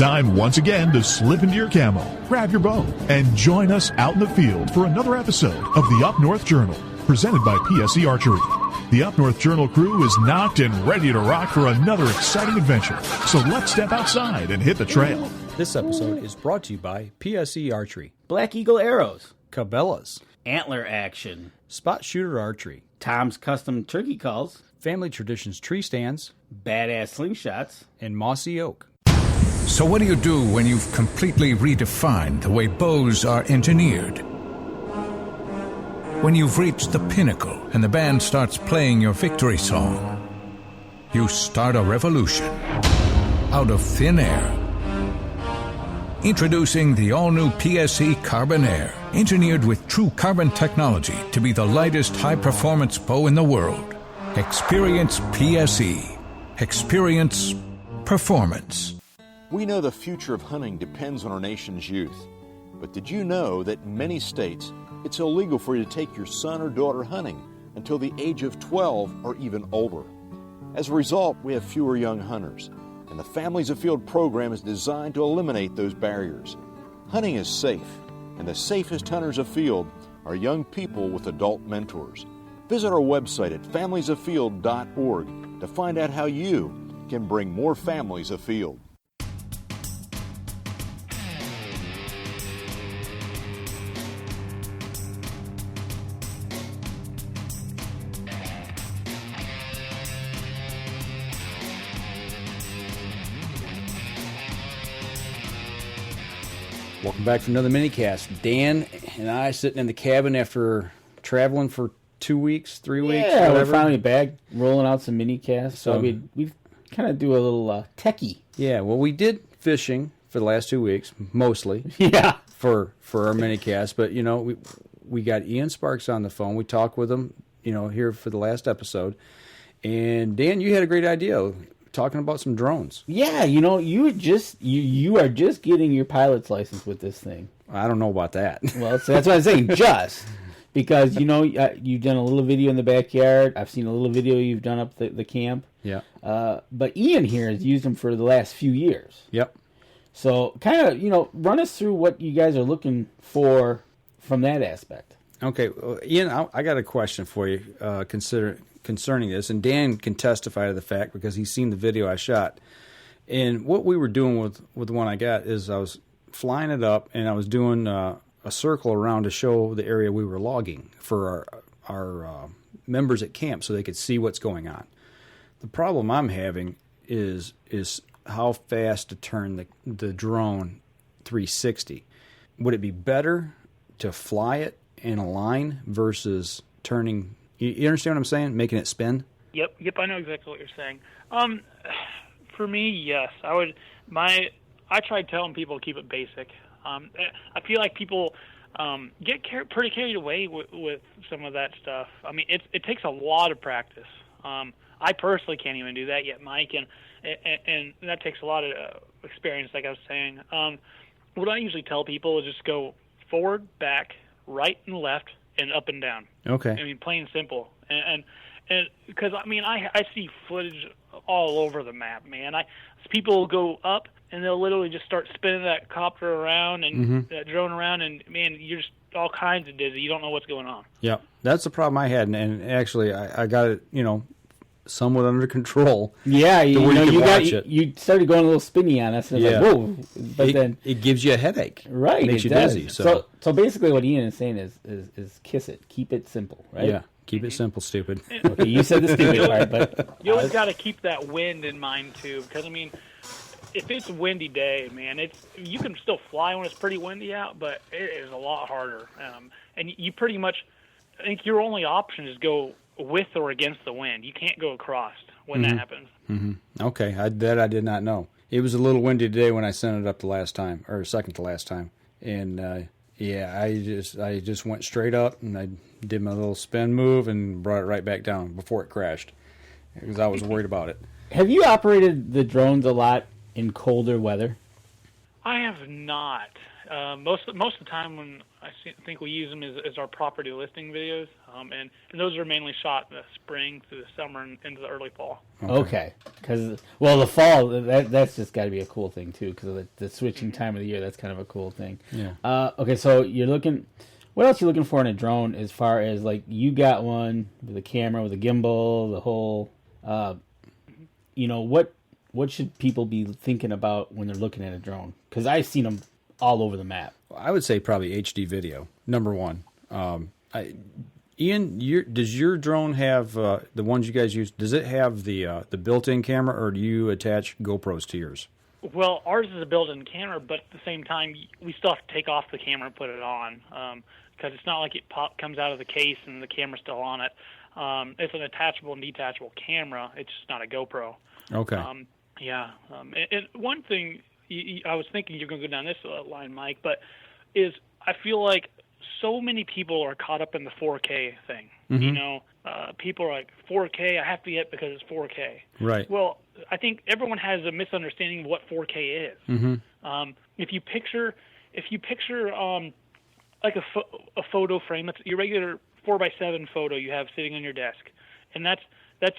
time once again to slip into your camo, grab your bow, and join us out in the field for another episode of the Up North Journal, presented by PSE Archery. The Up North Journal crew is knocked and ready to rock for another exciting adventure, so let's step outside and hit the trail. This episode is brought to you by PSE Archery, Black Eagle Arrows, Cabela's, Antler Action, Spot Shooter Archery, Tom's Custom Turkey Calls, Family Traditions Tree Stands, Badass Slingshots, and Mossy Oak. So what do you do when you've completely redefined the way bows are engineered? When you've reached the pinnacle and the band starts playing your victory song, you start a revolution out of thin air. Introducing the all-new PSE Carbon Air, engineered with true carbon technology to be the lightest high-performance bow in the world. Experience PSE. Experience performance. We know the future of hunting depends on our nation's youth. But did you know that in many states, it's illegal for you to take your son or daughter hunting until the age of 12 or even older? As a result, we have fewer young hunters, and the Families Afield program is designed to eliminate those barriers. Hunting is safe, and the safest hunters afield are young people with adult mentors. Visit our website at familiesafield.org to find out how you can bring more families afield. Welcome back for another Minicast. Dan and I sitting in the cabin after traveling for 2 weeks, 3 weeks, yeah, whatever. we're finally back, rolling out some Minicasts. So we kind of do a little techie. Yeah, well, we did fishing for the last 2 weeks, mostly. Yeah. For our Minicast, but you know, we got Ian Sparks on the phone. We talked with him, you know, here for the last episode. And Dan, you had a great idea talking about some drones. Yeah, you know, you are just getting your pilot's license with this thing. I don't know about that. Well, so that's what I'm saying, just because you know you've done a little video in the backyard. I've seen a little video you've done up the camp. Yeah. But Ian here has used them for the last few years. Yep. So kind of, you know, run us through what you guys are looking for from that aspect. Okay, Ian, I got a question for you concerning this, and Dan can testify to the fact because he's seen the video I shot. And what we were doing with the one I got is I was flying it up, and I was doing a circle around to show the area we were logging for our members at camp so they could see what's going on. The problem I'm having is how fast to turn the drone 360. Would it be better to fly it in a line versus turning? You understand what I'm saying? Making it spin? Yep, I know exactly what you're saying. For me, yes. I tried telling people to keep it basic. I feel like people get pretty carried away with some of that stuff. I mean, it takes a lot of practice. I personally can't even do that yet, Mike, and that takes a lot of experience, like I was saying. What I usually tell people is just go forward, back, right and left, and up and down. Okay. I mean, plain and simple. And because, I mean, I see footage all over the map, man. People will go up, and they'll literally just start spinning that copter around and that drone around, and, man, you're just all kinds of dizzy. You don't know what's going on. Yeah, that's the problem I had, and actually I got it, you know, somewhat under control. Yeah, you started going a little spinny on us, and yeah. Like, whoa! But then it gives you a headache, right? It makes you does. dizzy. So basically, what Ian is saying is kiss it, keep it simple, right? Yeah, keep it simple, stupid. Okay, you said the stupid part, but you always got to keep that wind in mind too, because I mean, if it's a windy day, man, you can still fly when it's pretty windy out, but it is a lot harder. And you pretty much, I think your only option is go with or against the wind. You can't go across when that happens. Mm-hmm. Okay, that I did not know. It was a little windy today when I sent it up the last time, or second to last time, and yeah, I just went straight up and I did my little spin move and brought it right back down before it crashed because I was worried about it. Have you operated the drones a lot in colder weather? I have not. Most of the time when think we use them as our property listing videos, and those are mainly shot in the spring through the summer and into the early fall. Okay, because the fall that's just got to be a cool thing too, because of the switching time of the year. That's kind of a cool thing. Yeah. Okay, so you're looking. What else are you looking for in a drone? As far as like you got one with a camera, with a gimbal, the whole. What should people be thinking about when they're looking at a drone? Because I've seen them all over the map. I would say probably HD video, number one. Ian, does your drone have the ones you guys use? Does it have the built-in camera, or do you attach GoPros to yours? Well, ours is a built-in camera, but at the same time, we still have to take off the camera and put it on because it's not like it comes out of the case and the camera's still on it. It's an attachable and detachable camera. It's just not a GoPro. Okay. And one thing I was thinking you're going to go down this line, Mike, but is I feel like so many people are caught up in the 4K thing. Mm-hmm. People are like, 4K, I have to get because it's 4K. Right. Well, I think everyone has a misunderstanding of what 4K is. Mm-hmm. If you picture like a photo frame, it's your regular 4x7 photo you have sitting on your desk, and that's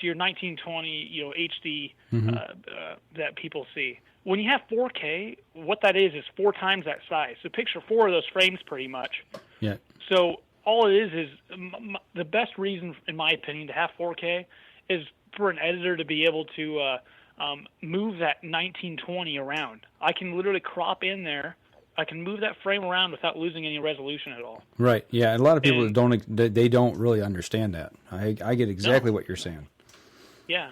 your 1920 HD that people see. When you have 4K, what that is 4 times that size. So picture 4 of those frames pretty much. Yeah. So all it is the best reason, in my opinion, to have 4K is for an editor to be able to move that 1920 around. I can literally crop in there. I can move that frame around without losing any resolution at all. Right. Yeah. And a lot of people don't really understand that. I get exactly what you're saying. Yeah,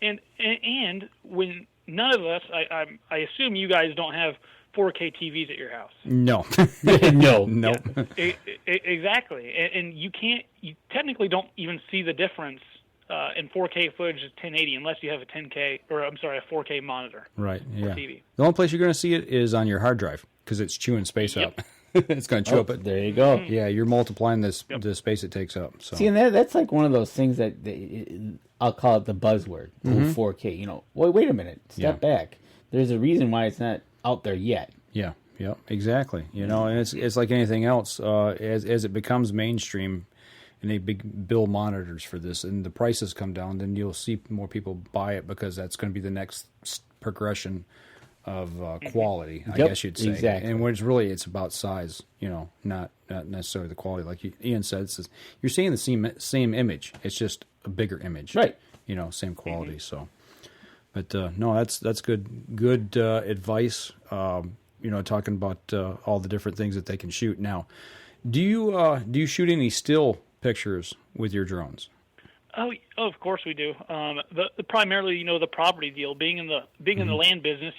and when none of us, I assume you guys don't have 4K TVs at your house. No. No. Yeah, exactly, and you technically don't even see the difference in 4K footage of 1080 unless you have a 4K monitor. Right. Yeah. TV. The only place you're going to see it is on your hard drive because it's chewing space up. It's going to chew up it. There you go. Yeah, you're multiplying the space it takes up. So. See, and that's like one of those things that I'll call it the buzzword, 4K. Wait a minute, step back. There's a reason why it's not out there yet. Yeah, exactly. And it's like anything else. As it becomes mainstream, and they build monitors for this, and the prices come down, then you'll see more people buy it because that's going to be the next progression of quality, I guess you'd say. Exactly. And when it's about size, not necessarily the quality. Like Ian said, you're seeing the same image. It's just a bigger image. Right. Same quality. So, but no, that's good advice. Talking about all the different things that they can shoot. Now, do you shoot any still pictures with your drones? Oh, of course we do. The primarily, the property deal, being in the land business,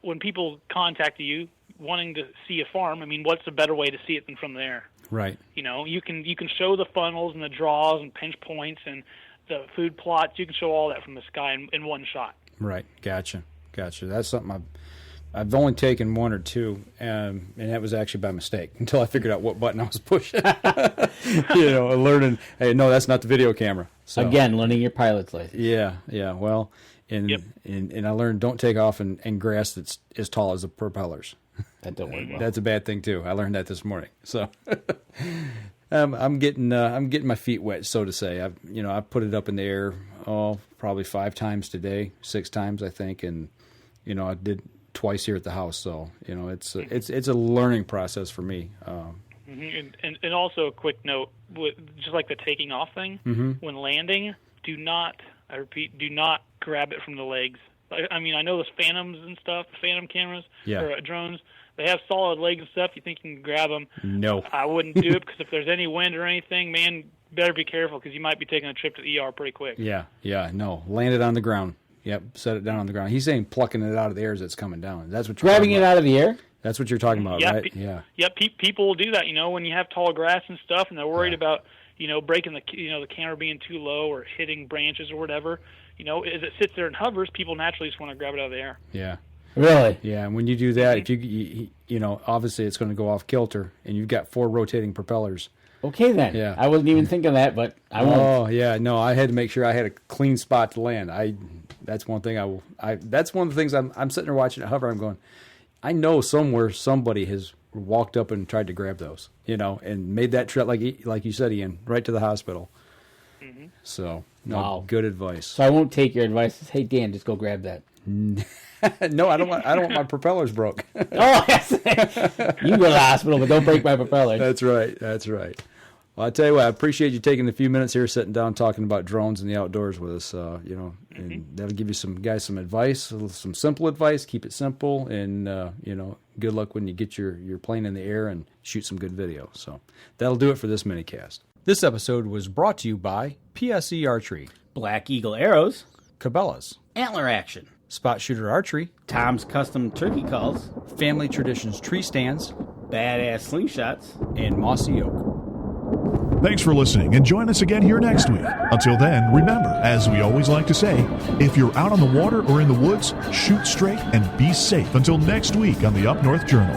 when people contact you wanting to see a farm, I mean, what's a better way to see it than from there? Right. You can show the funnels and the draws and pinch points and the food plots. You can show all that from the sky in one shot. Right. Gotcha. That's something I've only taken one or two, and that was actually by mistake until I figured out what button I was pushing. Learning, hey, no, that's not the video camera. So, again, learning your pilot's license. Yeah. Well, and I learned don't take off in grass that's as tall as the propellers. That don't work well. That's a bad thing too. I learned that this morning. So I'm getting my feet wet, so to say. I've put it up in the air probably 5 times today, 6 times I think, and I did twice here at the house, so it's a learning process for me. And also a quick note, just like the taking off thing, when landing, do not grab it from the legs. I mean, I know those Phantoms and stuff, Phantom cameras or drones, they have solid legs and stuff. You think you can grab them? No, I wouldn't do it because if there's any wind or anything, man, better be careful because you might be taking a trip to the ER pretty quick. Yeah, no, land it on the ground. Yep, set it down on the ground. He's saying plucking it out of the air as it's coming down. That's what you're grabbing it out of the air. That's what you're talking about, right? Yeah. People will do that. When you have tall grass and stuff, and they're worried about breaking the camera being too low or hitting branches or whatever. As it sits there and hovers, people naturally just want to grab it out of the air. Yeah. Really? Yeah. And when you do that, if you obviously it's going to go off kilter, and you've got 4 rotating propellers. Okay, then. Yeah. I wasn't even thinking that, but I won't. Oh, yeah. No, I had to make sure I had a clean spot to land. That's one thing that's one of the things I'm sitting there watching it hover. I'm going, I know somewhere somebody has walked up and tried to grab those, and made that trip like you said, Ian, right to the hospital. Mm-hmm. So, no, wow. Good advice. So I won't take your advice. Hey, Dan, just go grab that. No, I don't want my propellers broke. Oh, yes. You go to the hospital, but don't break my propellers. That's right. Well, I tell you what, I appreciate you taking a few minutes here, sitting down, talking about drones and the outdoors with us. And that'll give you some advice, some simple advice. Keep it simple, and good luck when you get your plane in the air and shoot some good video. So that'll do it for this minicast. This episode was brought to you by PSE Archery, Black Eagle Arrows, Cabela's, Antler Action, Spot Shooter Archery, Tom's Custom Turkey Calls, Family Traditions Tree Stands, Badass Slingshots, and Mossy Oak. Thanks for listening, and join us again here next week. Until then, remember, as we always like to say, if you're out on the water or in the woods, shoot straight and be safe. Until next week on the Up North Journal.